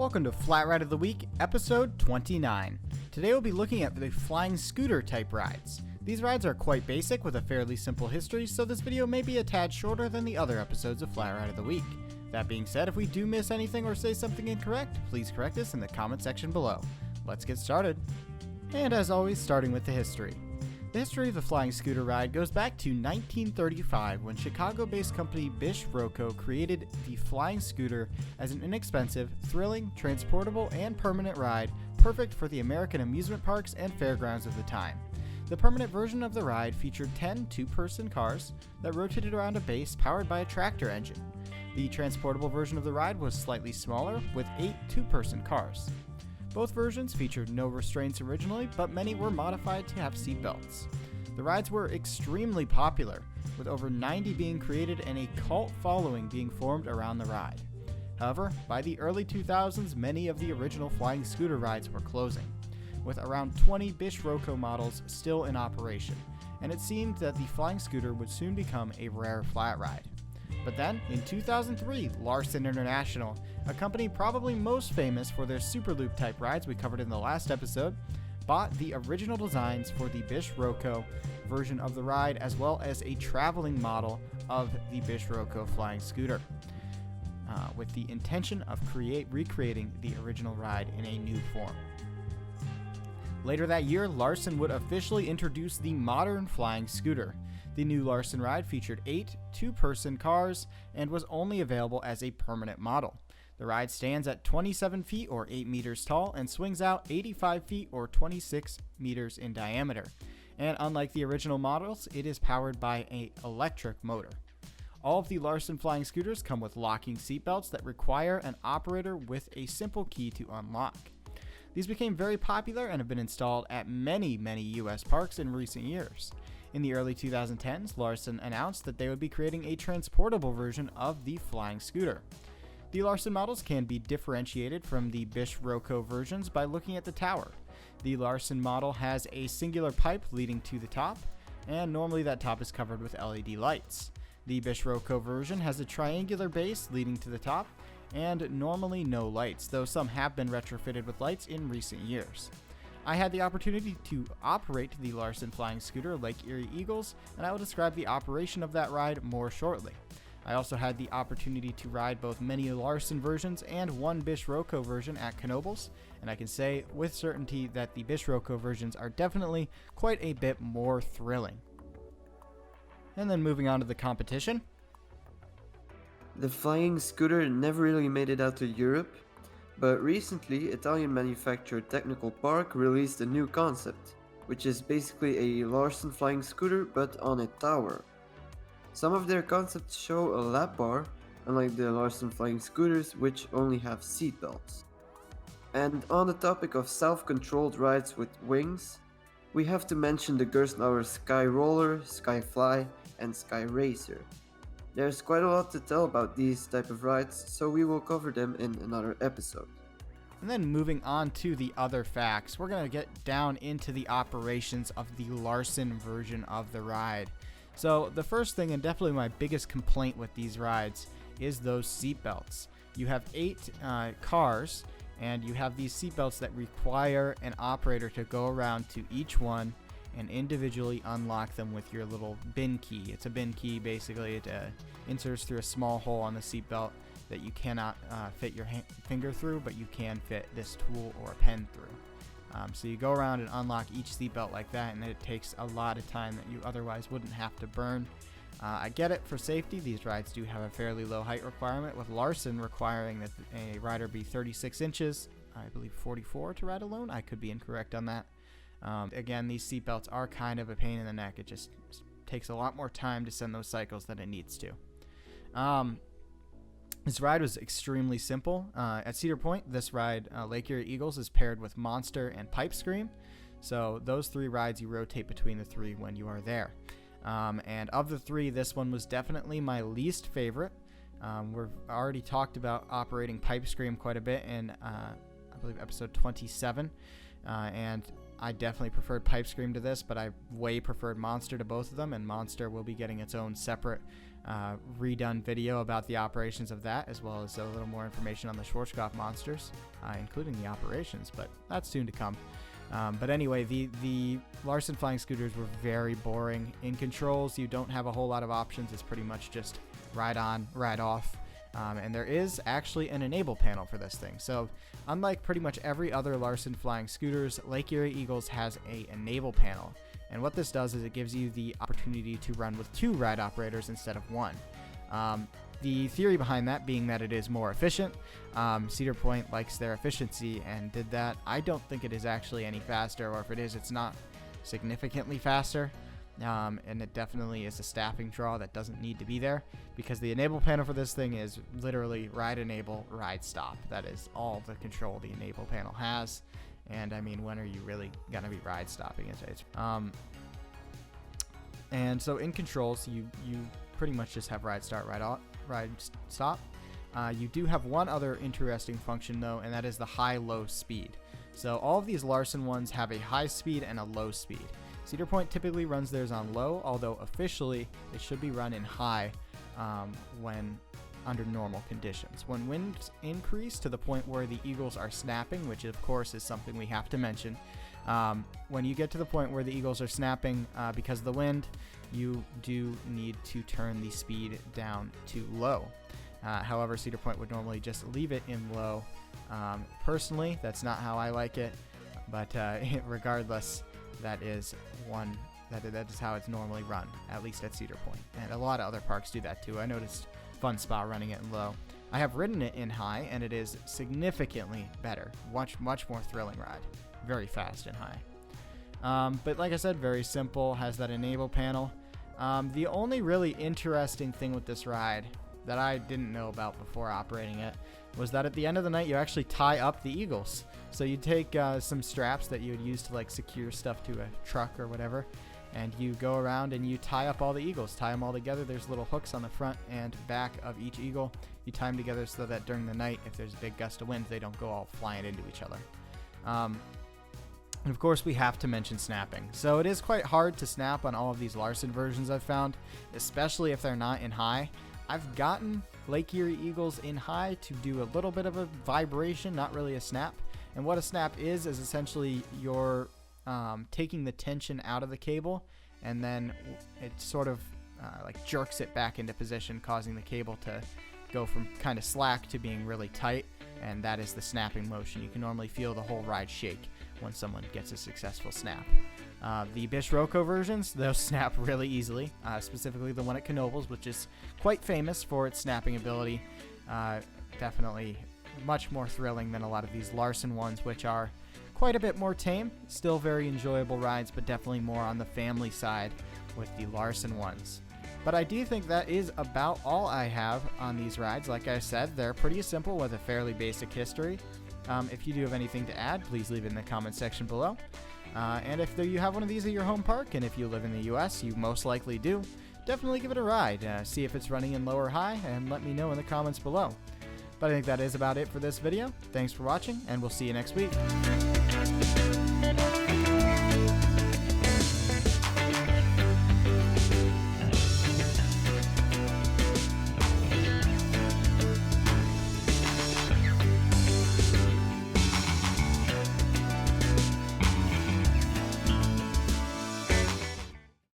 Welcome to Flat Ride of the Week, episode 29. Today we'll be looking at the flying scooter type rides. These rides are quite basic with a fairly simple history, so this video may be a tad shorter than the other episodes of Flat Ride of the Week. That being said, if we do miss anything or say something incorrect, please correct us in the comment section below. Let's get started. And as always, starting with the history. The history of the flying scooter ride goes back to 1935 when Chicago-based company Bish-Roco created the flying scooter as an inexpensive, thrilling, transportable, and permanent ride perfect for the American amusement parks and fairgrounds of the time. The permanent version of the ride featured 10 two-person cars that rotated around a base powered by a tractor engine. The transportable version of the ride was slightly smaller with 8 two-person cars. Both versions featured no restraints originally, but many were modified to have seatbelts. The rides were extremely popular, with over 90 being created and a cult following being formed around the ride. However, by the early 2000s, many of the original flying scooter rides were closing, with around 20 Bish-Roco models still in operation, and it seemed that the flying scooter would soon become a rare flat ride. But then, in 2003, Larson International, a company probably most famous for their Superloop type rides we covered in the last episode, bought the original designs for the Bish-Roco version of the ride as well as a traveling model of the Bish-Roco flying scooter, with the intention of recreating the original ride in a new form. Later that year, Larson would officially introduce the modern flying scooter. The new Larson ride featured 8 two-person cars and was only available as a permanent model. The ride stands at 27 feet or 8 meters tall and swings out 85 feet or 26 meters in diameter. And unlike the original models, it is powered by an electric motor. All of the Larson flying scooters come with locking seatbelts that require an operator with a simple key to unlock. These became very popular and have been installed at many U.S. parks in recent years. In the early 2010s, Larson announced that they would be creating a transportable version of the flying scooter. The Larson models can be differentiated from the Bish-Roco versions by looking at the tower. The Larson model has a singular pipe leading to the top, and normally that top is covered with LED lights. The Bish-Roco version has a triangular base leading to the top, and normally no lights, though some have been retrofitted with lights in recent years. I had the opportunity to operate the Larson flying scooter Lake Erie Eagles, and I will describe the operation of that ride more shortly. I also had the opportunity to ride both many Larson versions and one Bish-Roco version at Knoebels, and I can say with certainty that the Bish-Roco versions are definitely quite a bit more thrilling. And then moving on to the competition. The flying scooter never really made it out to Europe, but recently Italian manufacturer Technical Park released a new concept, which is basically a Larson flying scooter but on a tower. Some of their concepts show a lap bar, unlike the Larson flying scooters which only have seatbelts. And on the topic of self-controlled rides with wings, we have to mention the Gerstenauer Sky Roller, Sky Fly, and Sky Racer. There's quite a lot to tell about these type of rides, so we will cover them in another episode. And then moving on to the other facts, we're going to get down into the operations of the Larson version of the ride. So the first thing, and definitely my biggest complaint with these rides, is those seatbelts. You have 8 cars, and you have these seatbelts that require an operator to go around to each one and individually unlock them with your little bin key. It's a bin key, basically. It inserts through a small hole on the seatbelt that you cannot fit your finger through, but you can fit this tool or a pen through. So you go around and unlock each seatbelt like that, and it takes a lot of time that you otherwise wouldn't have to burn. I get it for safety. These rides do have a fairly low height requirement, with Larson requiring that a rider be 36 inches, I believe 44 to ride alone. I could be incorrect on that. Again, these seatbelts are kind of a pain in the neck. It just takes a lot more time to send those cycles than it needs to. This ride was extremely simple. At Cedar Point, this ride, Lake Erie Eagles, is paired with Monster and Pipe Scream. So those 3 rides, you rotate between the 3 when you are there. And of the 3, this one was definitely my least favorite. We've already talked about operating Pipe Scream quite a bit in, I believe, episode 27. And I definitely preferred Pipe Scream to this, but I way preferred Monster to both of them, and Monster will be getting its own separate redone video about the operations of that, as well as a little more information on the Schwarzkopf monsters, including the operations, but that's soon to come. But anyway, the Larson flying scooters were very boring. In controls, you don't have a whole lot of options. It's pretty much just ride on, ride off. And there is actually an enable panel for this thing. So unlike pretty much every other Larson flying scooters, Lake Erie Eagles has a enable panel. And what this does is it gives you the opportunity to run with 2 ride operators instead of 1. The theory behind that being that it is more efficient. Cedar Point likes their efficiency and did that. I don't think it is actually any faster, or if it is, it's not significantly faster. And it definitely is a staffing draw that doesn't need to be there, because the enable panel for this thing is literally ride enable, ride stop. That is all the control the enable panel has. And I mean, when are you really going to be ride stopping it? And so in controls, you pretty much just have ride start, ride stop. You do have one other interesting function though, and that is the high-low speed. So all of these Larson ones have a high speed and a low speed. Cedar Point typically runs theirs on low, although officially it should be run in high when under normal conditions. When winds increase to the point where the eagles are snapping, which of course is something we have to mention, when you get to the point where the eagles are snapping because of the wind, you do need to turn the speed down to low. However, Cedar Point would normally just leave it in low. Personally, that's not how I like it, but regardless, that is how it's normally run, at least at Cedar Point. And a lot of other parks do that too. I noticed Fun Spa running it in low. I have ridden it in high, and it is significantly better. Much more thrilling ride. Very fast and high. But like I said, very simple, has that enable panel. The only really interesting thing with this ride that I didn't know about before operating it was that at the end of the night, you actually tie up the eagles. So you take some straps that you would use to like secure stuff to a truck or whatever, and you go around and you tie up all the eagles, tie them all together. There's little hooks on the front and back of each eagle. You tie them together so that during the night, if there's a big gust of wind, they don't go all flying into each other. And of course, we have to mention snapping. So it is quite hard to snap on all of these Larson versions I've found, especially if they're not in high. I've gotten Lake Erie Eagles in high to do a little bit of a vibration, not really a snap. And what a snap is essentially you're taking the tension out of the cable, and then it sort of like jerks it back into position, causing the cable to go from kind of slack to being really tight, and that is the snapping motion. You can normally feel the whole ride shake when someone gets a successful snap. The Bishroko versions, those snap really easily, specifically the one at Knoebels, which is quite famous for its snapping ability. Definitely much more thrilling than a lot of these Larson ones, which are quite a bit more tame. Still very enjoyable rides, but definitely more on the family side with the Larson ones. But I do think that is about all I have on these rides. Like I said, they're pretty simple with a fairly basic history. If you do have anything to add, please leave it in the comment section below. And if you have one of these at your home park, and if you live in the US, you most likely do, definitely give it a ride. See if it's running in low or high, and let me know in the comments below. But I think that is about it for this video. Thanks for watching, and we'll see you next week.